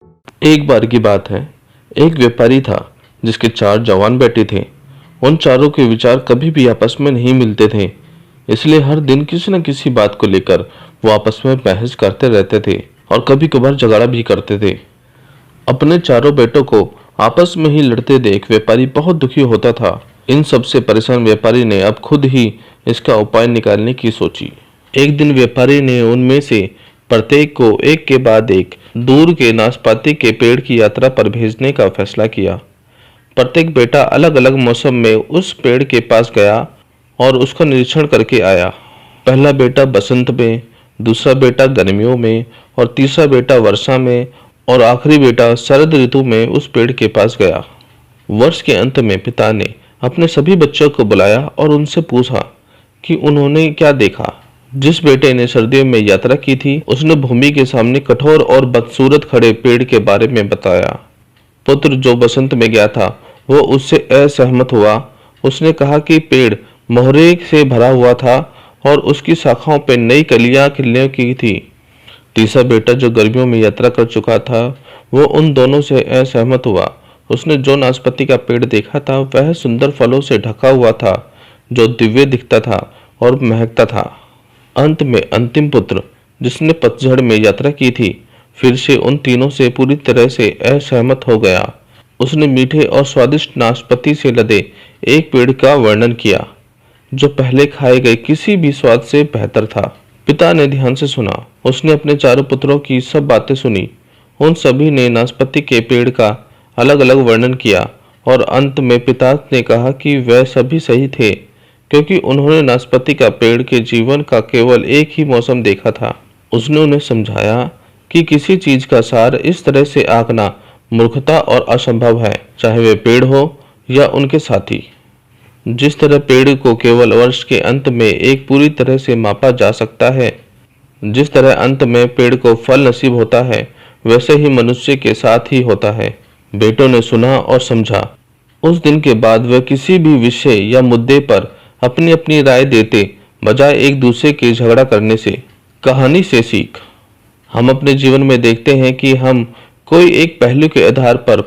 एक बार की बात है। एक व्यापारी था जिसके 4 जवान बेटे थे। उन चारों के विचार कभी भी आपस में नहीं मिलते थे, इसलिए हर दिन किसी न किसी बात को लेकर वो आपस में बहस करते रहते थे और कभी कभार झगड़ा भी करते थे। अपने चारों बेटों को आपस में ही लड़ते देख व्यापारी बहुत दुखी होता था। इन सब से परेशान व्यापारी ने अब खुद ही इसका उपाय निकालने की सोची। एक दिन व्यापारी ने उनमें से प्रत्येक को एक के बाद एक दूर के नाशपाती के पेड़ की यात्रा पर भेजने का फैसला किया। प्रत्येक बेटा अलग अलग मौसम में उस पेड़ के पास गया और उसका निरीक्षण करके आया। पहला बेटा बसंत में, दूसरा बेटा गर्मियों में और तीसरा बेटा वर्षा में और आखिरी बेटा शरद ऋतु में उस पेड़ के पास गया। वर्ष के अंत में पिता ने अपने सभी बच्चों को बुलाया और उनसे पूछा कि उन्होंने क्या देखा। जिस बेटे ने सर्दियों में यात्रा की थी उसने भूमि के सामने कठोर और बदसूरत खड़े पेड़ के बारे में बताया। पुत्र जो बसंत में गया था वो उससे असहमत हुआ। उसने कहा कि पेड़ मोहरे से भरा हुआ था और उसकी शाखाओं पर नई कलियां खिलने की थी। तीसरा बेटा जो गर्मियों में यात्रा कर चुका था वो उन दोनों से असहमत हुआ। उसने जो नाशपाती का पेड़ देखा था वह सुंदर फलों से ढका हुआ था, जो दिव्य दिखता था और महकता था। अंत में अंतिम पुत्र जिसने पतझड़ में यात्रा की थी फिर से उन तीनों से पूरी तरह से असहमत हो गया। उसने मीठे और स्वादिष्ट नाशपाती से लदे एक पेड़ का वर्णन किया जो पहले खाए गए किसी भी स्वाद से बेहतर था। पिता ने ध्यान से सुना। उसने अपने चारों पुत्रों की सब बातें सुनी। उन सभी ने नाशपाती के पेड़ का अलग अलग वर्णन किया और अंत में पिता ने कहा कि वह सभी सही थे, क्योंकि उन्होंने नाशपाती का पेड़ के जीवन का केवल एक ही मौसम देखा था। उसने उन्हें समझाया कि किसी चीज का सार इस तरह से आंकना मूर्खता और असंभव है, चाहे वे पेड़ हो या उनके साथी। जिस तरह पेड़ को केवल वर्ष के अंत में एक पूरी तरह से मापा जा सकता है, जिस तरह अंत में पेड़ को फल नसीब होता है, वैसे ही मनुष्य के साथ ही होता है। बेटों ने सुना और समझा। उस दिन के बाद वे किसी भी विषय या मुद्दे पर अपनी अपनी राय देते बजाय एक दूसरे के झगड़ा करने से। कहानी से सीख। हम अपने जीवन में देखते हैं कि हम कोई एक पहलू के आधार पर